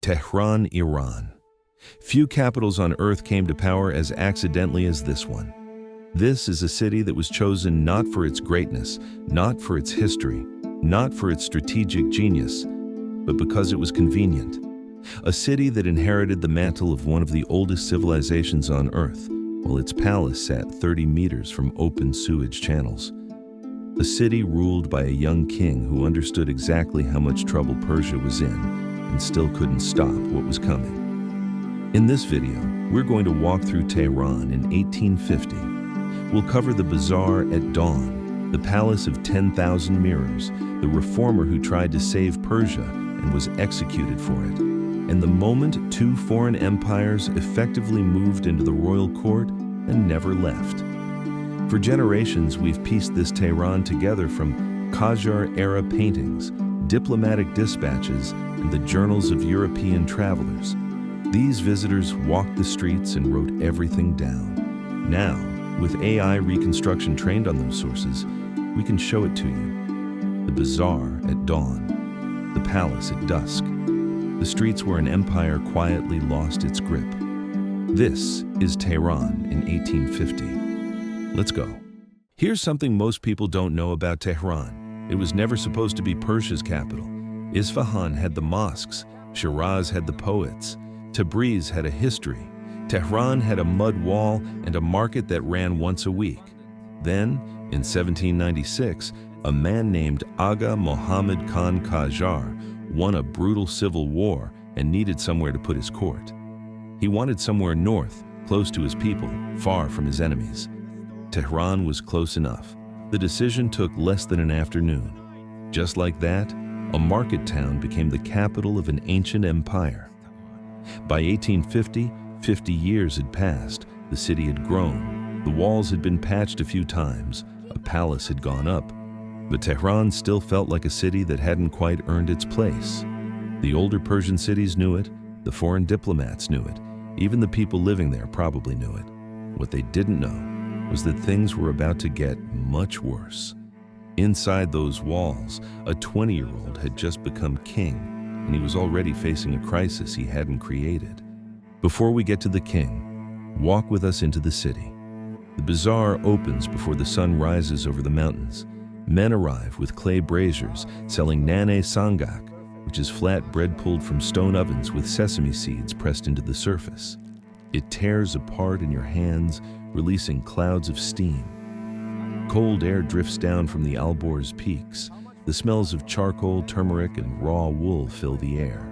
Tehran, Iran. Few capitals on earth came to power as accidentally as this one. This is a city that was chosen not for its greatness, not for its history, not for its strategic genius, but because it was convenient. A city that inherited the mantle of one of the oldest civilizations on earth, while its palace sat 30 meters from open sewage channels. A city ruled by a young king who understood exactly how much trouble Persia was in and still couldn't stop what was coming. In this video, we're going to walk through Tehran in 1850. We'll cover the bazaar at dawn, the palace of 10,000 mirrors, the reformer who tried to save Persia and was executed for it, and the moment two foreign empires effectively moved into the royal court and never left. For generations, we've pieced this Tehran together from qajar-era paintings, diplomatic dispatches, and the journals of European travelers. These visitors walked the streets and wrote everything down. Now, with AI reconstruction trained on those sources, we can show it to you. The bazaar at dawn, the palace at dusk, the streets where an empire quietly lost its grip. This is Tehran in 1850. Let's go. Here's something most people don't know about Tehran. It was never supposed to be Persia's capital. Isfahan had the mosques, Shiraz had the poets, Tabriz had a history, Tehran had a mud wall and a market that ran once a week. Then, in 1796, a man named Aga Mohammed Khan Qajar won a brutal civil war and needed somewhere to put his court. He wanted somewhere north, close to his people, far from his enemies. Tehran was close enough. The decision took less than an afternoon. Just like that, a market town became the capital of an ancient empire. By 1850, 50 years had passed, the city had grown, the walls had been patched a few times, a palace had gone up, but Tehran still felt like a city that hadn't quite earned its place. The older Persian cities knew it, the foreign diplomats knew it, even the people living there probably knew it. What they didn't know was that things were about to get much worse. Inside those walls, a 20-year-old had just become king, and he was already facing a crisis he hadn't created. Before we get to the king, walk with us into the city. The bazaar opens before the sun rises over the mountains. Men arrive with clay braziers selling nane sangak, which is flat bread pulled from stone ovens with sesame seeds pressed into the surface. It tears apart in your hands, releasing clouds of steam. Cold air drifts down from the Alborz peaks. The smells of charcoal, turmeric, and raw wool fill the air.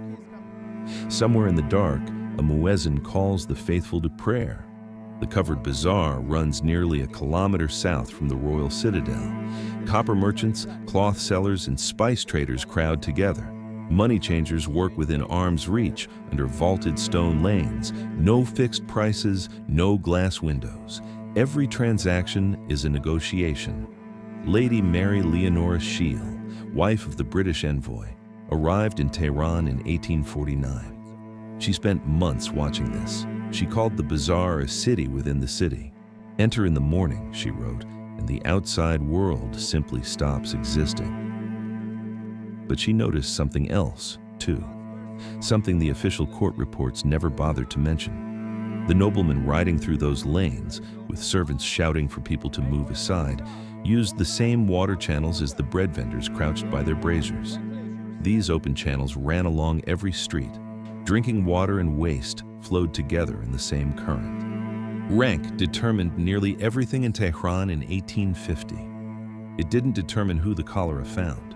Somewhere in the dark, a muezzin calls the faithful to prayer. The covered bazaar runs nearly a kilometer south from the royal citadel. Copper merchants, cloth sellers, and spice traders crowd together. Money changers work within arm's reach under vaulted stone lanes. No fixed prices, no glass windows. Every transaction is a negotiation. Lady Mary Leonora Shiel, wife of the British envoy, arrived in Tehran in 1849. She spent months watching this. She called the bazaar a city within the city. Enter in the morning, she wrote, and the outside world simply stops existing. But she noticed something else, too. Something the official court reports never bothered to mention. The noblemen riding through those lanes, with servants shouting for people to move aside, used the same water channels as the bread vendors crouched by their braziers. These open channels ran along every street. Drinking water and waste flowed together in the same current. Rank determined nearly everything in Tehran in 1850. It didn't determine who the cholera found.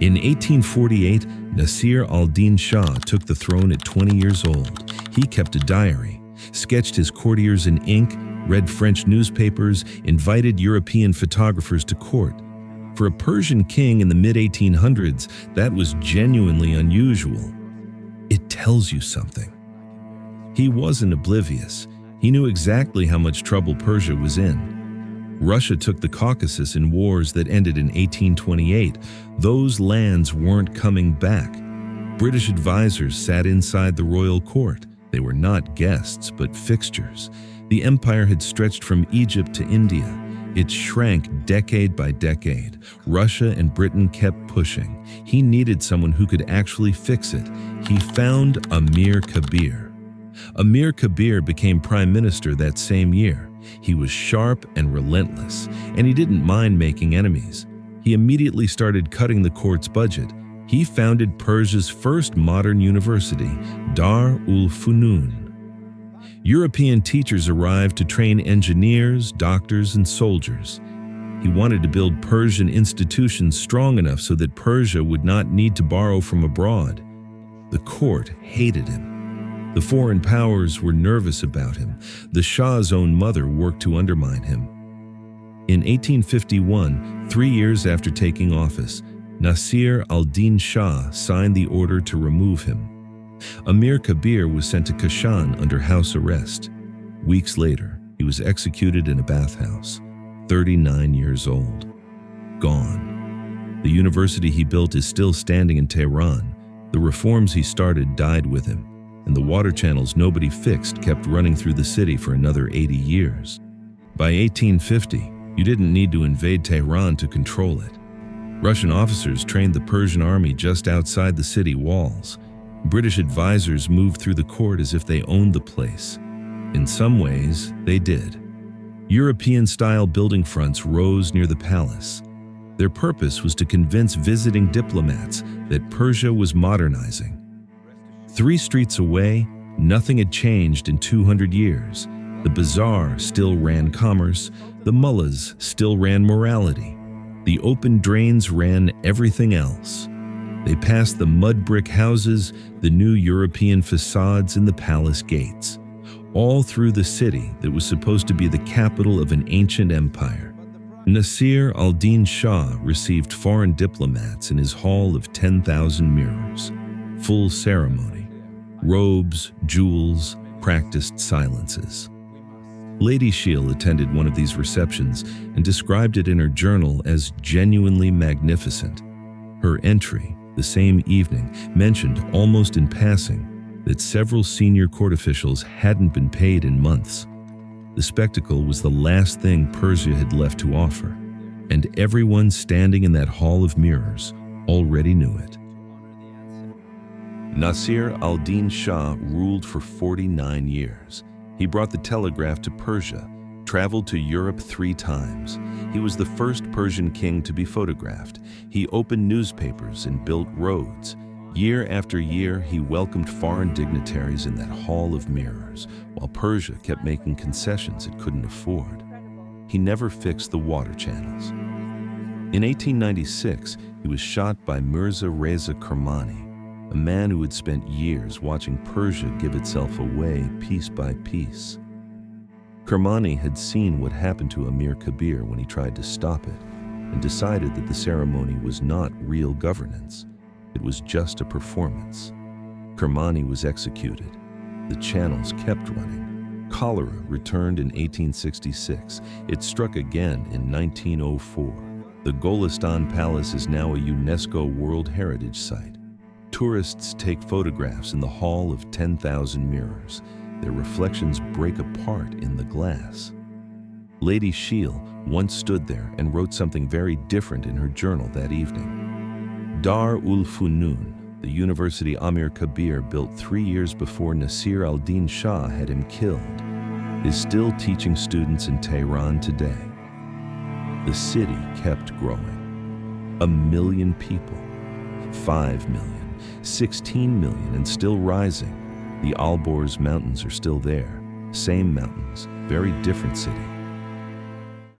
In 1848, Nasir al-Din Shah took the throne at 20 years old. He kept a diary, sketched his courtiers in ink, read French newspapers, invited European photographers to court. For a Persian king in the mid-1800s, that was genuinely unusual. It tells you something. He wasn't oblivious. He knew exactly how much trouble Persia was in. Russia took the Caucasus in wars that ended in 1828. Those lands weren't coming back. British advisors sat inside the royal court. They were not guests, but fixtures. The empire had stretched from Egypt to India. It shrank decade by decade. Russia and Britain kept pushing. He needed someone who could actually fix it. He found Amir Kabir. Amir Kabir became prime minister that same year. He was sharp and relentless, and he didn't mind making enemies. He immediately started cutting the court's budget. He founded Persia's first modern university, Dar-ul-Funun. European teachers arrived to train engineers, doctors, and soldiers. He wanted to build Persian institutions strong enough so that Persia would not need to borrow from abroad. The court hated him. The foreign powers were nervous about him. The Shah's own mother worked to undermine him. In 1851, 3 years after taking office, Nasir al-Din Shah signed the order to remove him. Amir Kabir was sent to Kashan under house arrest. Weeks later, he was executed in a bathhouse, 39 years old. Gone. The university he built is still standing in Tehran. The reforms he started died with him, and the water channels nobody fixed kept running through the city for another 80 years. By 1850, you didn't need to invade Tehran to control it. Russian officers trained the Persian army just outside the city walls. British advisors moved through the court as if they owned the place. In some ways, they did. European-style building fronts rose near the palace. Their purpose was to convince visiting diplomats that Persia was modernizing. 3 streets away, nothing had changed in 200 years. The bazaar still ran commerce, the mullahs still ran morality. The open drains ran everything else. They passed the mud brick houses, the new European facades, and the palace gates, all through the city that was supposed to be the capital of an ancient empire. Nasir al-Din Shah received foreign diplomats in his hall of 10,000 mirrors. Full ceremony. Robes, jewels, practiced silences. Lady Shiel attended one of these receptions and described it in her journal as genuinely magnificent. Her entry, the same evening, mentioned almost in passing that several senior court officials hadn't been paid in months. The spectacle was the last thing Persia had left to offer, and everyone standing in that hall of mirrors already knew it. Nasir al-Din Shah ruled for 49 years. He brought the telegraph to Persia, traveled to Europe 3 times. He was the first Persian king to be photographed. He opened newspapers and built roads. Year after year, he welcomed foreign dignitaries in that hall of mirrors, while Persia kept making concessions it couldn't afford. He never fixed the water channels. In 1896, he was shot by Mirza Reza Kermani, a man who had spent years watching Persia give itself away piece by piece. Kermani had seen what happened to Amir Kabir when he tried to stop it, and decided that the ceremony was not real governance. It was just a performance. Kermani was executed. The channels kept running. Cholera returned in 1866. It struck again in 1904. The Golistan Palace is now a UNESCO World Heritage Site. Tourists take photographs in the Hall of 10,000 Mirrors. Their reflections break apart in the glass. Lady Shiel once stood there and wrote something very different in her journal that evening. Dar-ul-Funun, the university Amir Kabir built 3 years before Nasir al-Din Shah had him killed, is still teaching students in Tehran today. The city kept growing. 1 million people, 5 million, 16 million, and still rising. The Alborz Mountains are still there. Same mountains, very different city.